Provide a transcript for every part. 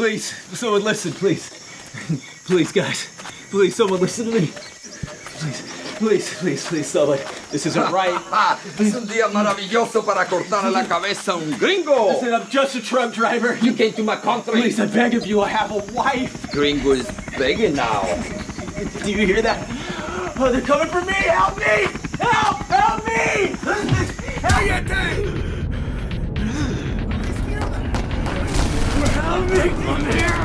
Please, someone listen, please. Please, guys. Please, someone listen to me. Please, someone. This isn't right. Es un día maravilloso para cortarle la cabeza a un gringo. Listen, I'm just a truck driver. You came to my country. Please, I beg of you, I have a wife. Gringo is begging now. Do you hear that? Oh, they're coming for me! Help me! Help me! Cállate! Help me! Come here!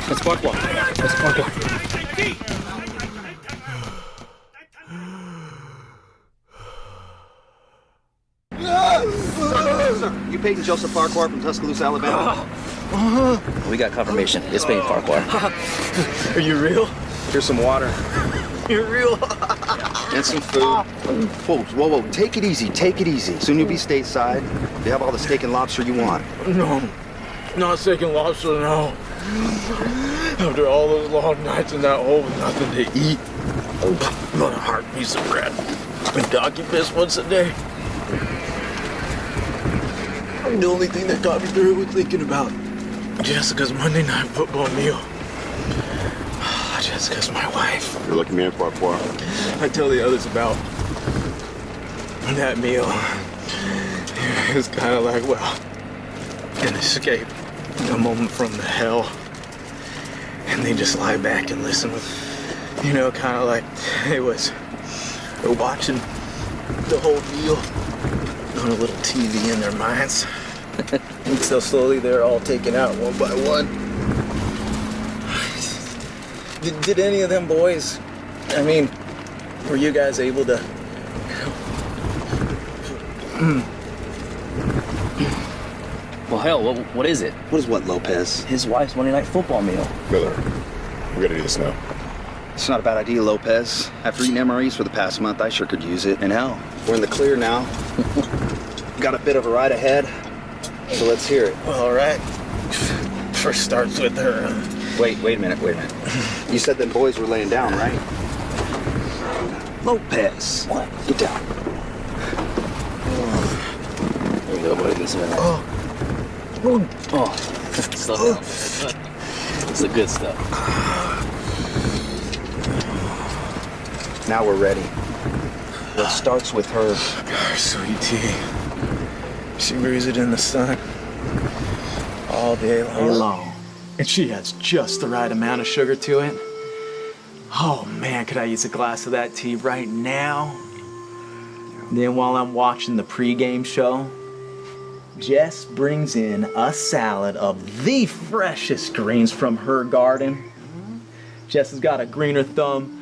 Let's Farquhar. Sir, you Peyton Joseph Farquhar from Tuscaloosa, Alabama? We got confirmation. It's Peyton Farquhar. Are you real? Here's some water. You're real? And some food. Whoa, take it easy, Soon you'll be stateside. You have all the steak and lobster you want. No, not steak and lobster, no. After all those long nights in that hole with nothing to eat, not a hard piece of bread. And donkey piss once a day. The only thing that got me through was thinking about Jessica's Monday night football meal. Jessica's my wife. You're a lucky man, Farquhar. I tell the others about that meal. It was kind of like, well, an escape, a moment from the hell. And they just lie back and listen with, kind of like they were watching the whole meal on a little TV in their minds. And so slowly they're all taken out one by one. Did any of them boys, were you guys able to? Well, hell, what is it? What is what, Lopez? His wife's Monday night football meal. Miller, we gotta do this now. It's not a bad idea, Lopez. After eating MREs for the past month, I sure could use it. And hell, we're in the clear now. Got a bit of a ride ahead, so let's hear it. Well, all right. First starts with her. Wait a minute. You said them boys were laying down, right? Lopez. What? Get down. There you go, buddy. This one. Slow down. It's the good stuff. Now we're ready. What starts with her? Sweet tea. She brews it in the sun all day long. And she has just the right amount of sugar to it. Oh man, could I use a glass of that tea right now? Then while I'm watching the pregame show, Jess brings in a salad of the freshest greens from her garden. Jess has got a greener thumb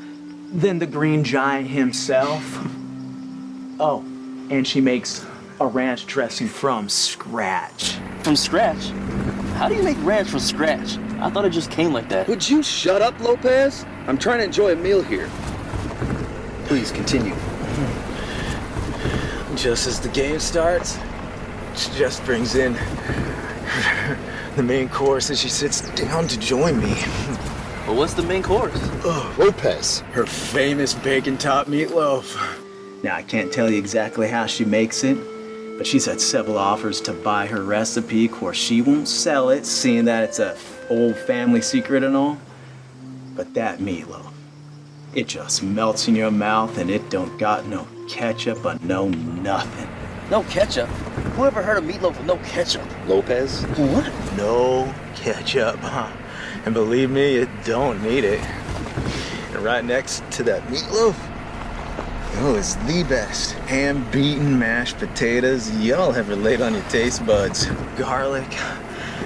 than the green giant himself. Oh, and she makes a ranch dressing from scratch. From scratch? How do you make ranch from scratch? I thought it just came like that. Would you shut up, Lopez? I'm trying to enjoy a meal here. Please continue. Just as the game starts, she just brings in the main course as she sits down to join me. Well, what's the main course? Lopez. Her famous bacon top meatloaf. Now, I can't tell you exactly how she makes it, but she's had several offers to buy her recipe. Of course, she won't sell it, seeing that it's a old family secret and all. But that meatloaf, it just melts in your mouth and it don't got no ketchup or no nothing. No ketchup? Who ever heard of meatloaf with no ketchup? Lopez? What? No ketchup, huh? And believe me, it don't need it. And right next to that meatloaf, is the best hand-beaten mashed potatoes y'all ever laid on your taste buds. Garlic,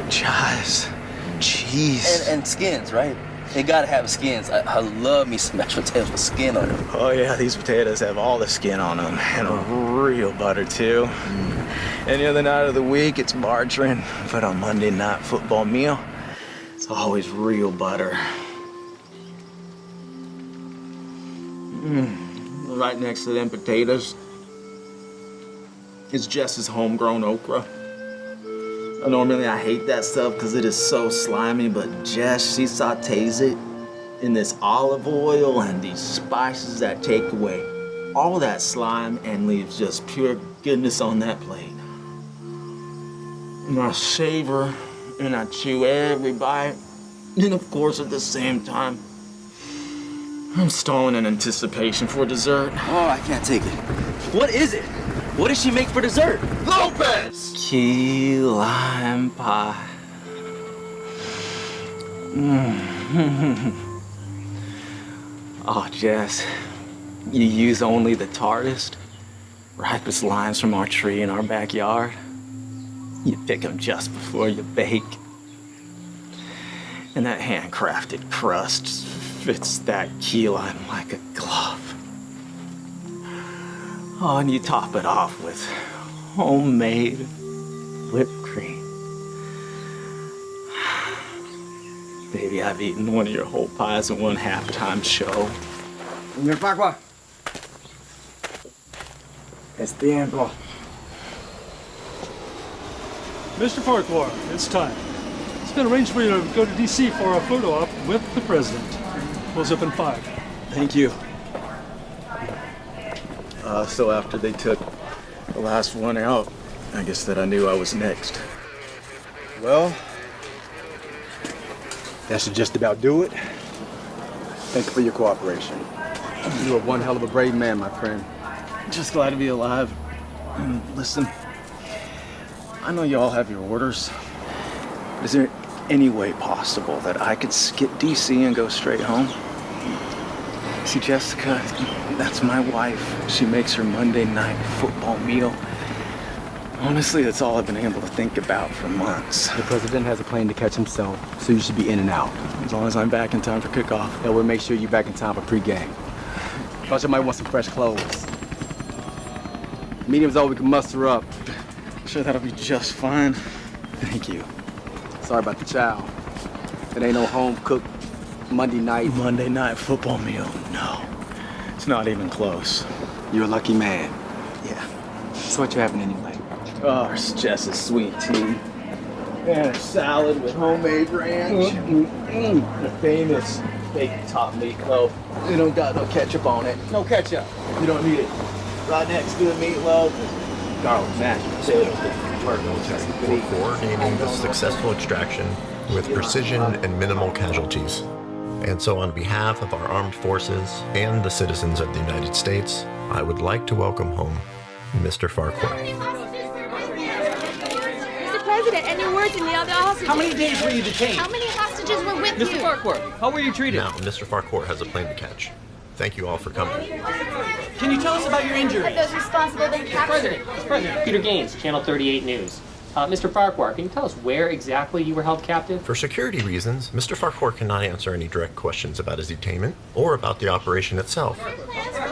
chives, cheese. And skins, right? They gotta have skins. I love me some mashed potatoes with skin on them. Oh yeah, these potatoes have all the skin on them, and a real butter too. Any other night of the week, it's margarine, but on Monday night football meal, it's always real butter. Right next to them potatoes, is Jess's homegrown okra. Normally I hate that stuff because it is so slimy, but Jess, she sautés it in this olive oil and these spices that take away all that slime and leaves just pure goodness on that plate. And I savor and I chew every bite. And of course, at the same time, I'm stalling in anticipation for dessert. Oh, I can't take it. What is it? What does she make for dessert? Lopez! Key lime pie. Oh, Jess, you use only the tartest, ripest limes from our tree in our backyard. You pick them just before you bake. And that handcrafted crust fits that key lime like a glove. Oh, and you top it off with homemade whipped cream. Baby, I've eaten one of your whole pies in one halftime show. Señor Farquhar. Es tiempo. Mr. Farquhar, it's time. It's been arranged for you to go to D.C. for a photo op with the president. Close up in 5. Thank you. So after they took the last one out, I guess that I knew I was next. Well, that should just about do it. Thank you for your cooperation. You are one hell of a brave man, my friend. Just glad to be alive. Listen, I know you all have your orders. But is there any way possible that I could skip DC and go straight home? See, Jessica, that's my wife. She makes her Monday night football meal. Honestly, that's all I've been able to think about for months. The president has a plane to catch himself, so you should be in and out. As long as I'm back in time for kickoff. And we'll make sure you're back in time for pregame. Plus, you might want some fresh clothes. Medium's all we can muster up. Sure, that'll be just fine. Thank you. Sorry about the chow. It ain't no home-cooked Monday night football meal. No, it's not even close. You're a lucky man. Yeah. So what you having anyway? Oh, it's Jess's sweet tea. And a salad with homemade ranch. And a famous baked top meatloaf. You don't got no ketchup on it. No ketchup. You don't need it. Right next to the meatloaf, garlic mashed potatoes. Coordinating the successful extraction with precision and minimal casualties. And so on behalf of our armed forces and the citizens of the United States, I would like to welcome home Mr. Farquhar. Mr. President, any words in the other hostages? How many days were you detained? How many hostages were with you? Mr. Farquhar, how were you treated? Now, Mr. Farquhar has a plane to catch. Thank you all for coming. Can you tell us about your injury? Have those responsible been captured? Mr. President, Peter Gaines, Channel 38 News. Mr. Farquhar, can you tell us where exactly you were held captive? For security reasons, Mr. Farquhar cannot answer any direct questions about his detainment or about the operation itself.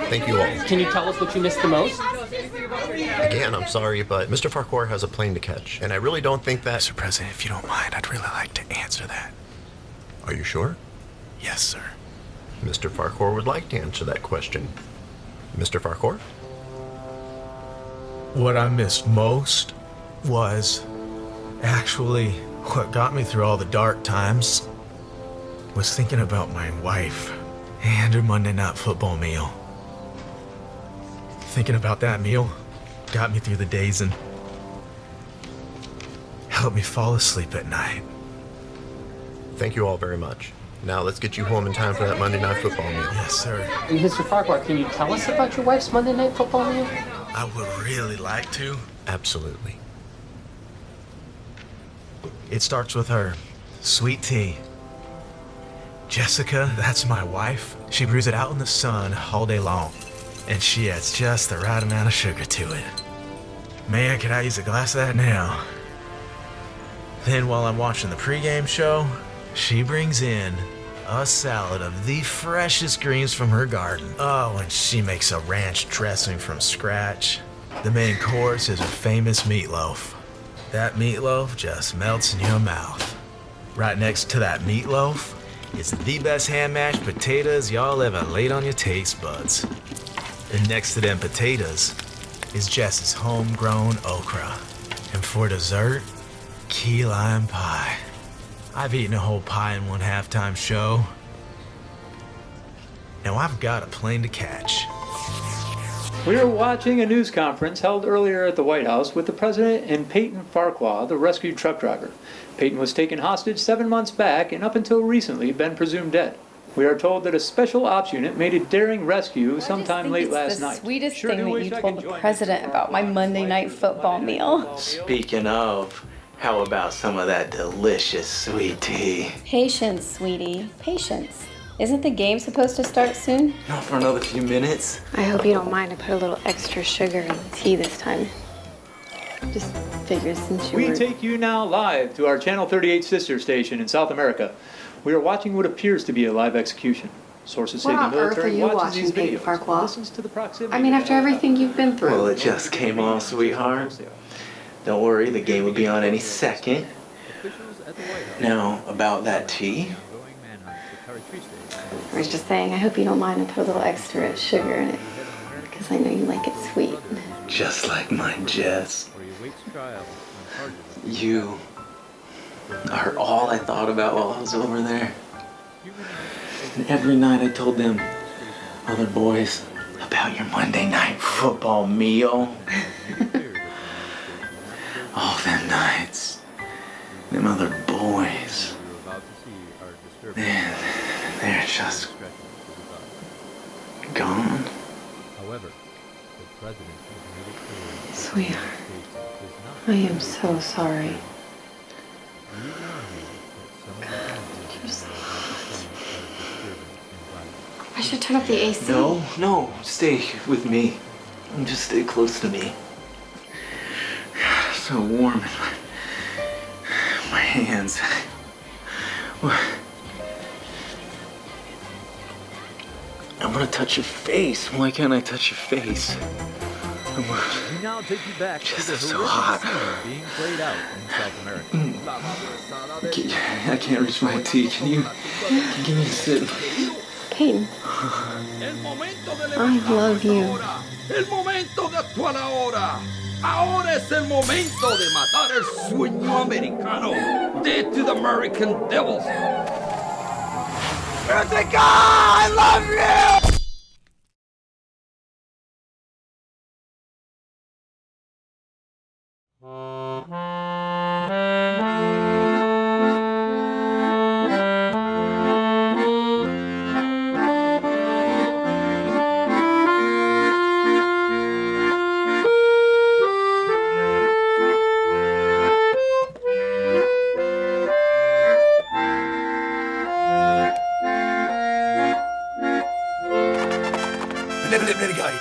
Thank you all. Can you tell us what you missed the most? Again, I'm sorry, but Mr. Farquhar has a plane to catch, and I really don't think that... Mr. President, if you don't mind, I'd really like to answer that. Are you sure? Yes, sir. Mr. Farquhar would like to answer that question. Mr. Farquhar? What I missed most was actually what got me through all the dark times was thinking about my wife and her Monday night football meal. Thinking about that meal got me through the days and helped me fall asleep at night. Thank you all very much. Now let's get you home in time for that Monday night football meal. Yes, sir. And Mr. Farquhar, can you tell us about your wife's Monday night football meal? I would really like to. Absolutely. It starts with her. Sweet tea. Jessica, that's my wife. She brews it out in the sun all day long. And she adds just the right amount of sugar to it. Man, could I use a glass of that now? Then while I'm watching the pregame show, she brings in a salad of the freshest greens from her garden. Oh, and she makes a ranch dressing from scratch. The main course is her famous meatloaf. That meatloaf just melts in your mouth. Right next to that meatloaf is the best hand-mashed potatoes y'all ever laid on your taste buds. And next to them potatoes is Jess's homegrown okra. And for dessert, key lime pie. I've eaten a whole pie in one halftime show. Now I've got a plane to catch. We are watching a news conference held earlier at the White House with the president and Peyton Farquhar, the rescued truck driver. Peyton was taken hostage 7 months back and up until recently been presumed dead. We are told that a special ops unit made a daring rescue sometime late last night. It's the sweetest thing that you told the president about my Monday night football meal. Speaking of, how about some of that delicious sweet tea? Patience, sweetie. Patience. Isn't the game supposed to start soon? Not for another few minutes. I hope you don't mind. I put a little extra sugar in the tea this time. Just figures since you We were... take you now live to our Channel 38 sister station in South America. We are watching what appears to be a live execution. Sources say the military watches these videos and listens to the proximity. I mean, after everything you've been through. Well, it just came on, sweetheart. Don't worry, the game will be on any second. Now, about that tea. I was just saying, I hope you don't mind. I put a little extra sugar in it because I know you like it sweet. Just like my Jess. You are all I thought about while I was over there. And every night I told them other boys about your Monday night football meal. All them nights. Them other boys. Man, they're just gone. However, the president has made it clear. Sweetheart, I am so sorry. I should turn up the AC. No, stay with me. Just stay close to me. So warm in my hands. I want to touch your face. Why can't I touch your face? We now take you back to the so hot. scene being played out in South America. I can't reach my tea. Can you give me a sip? Peyton, I love you. El momento de actuar ahora. Ahora es el momento de matar el sueño americano. Dead to the American devils. Jessica, I love you!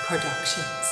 Productions.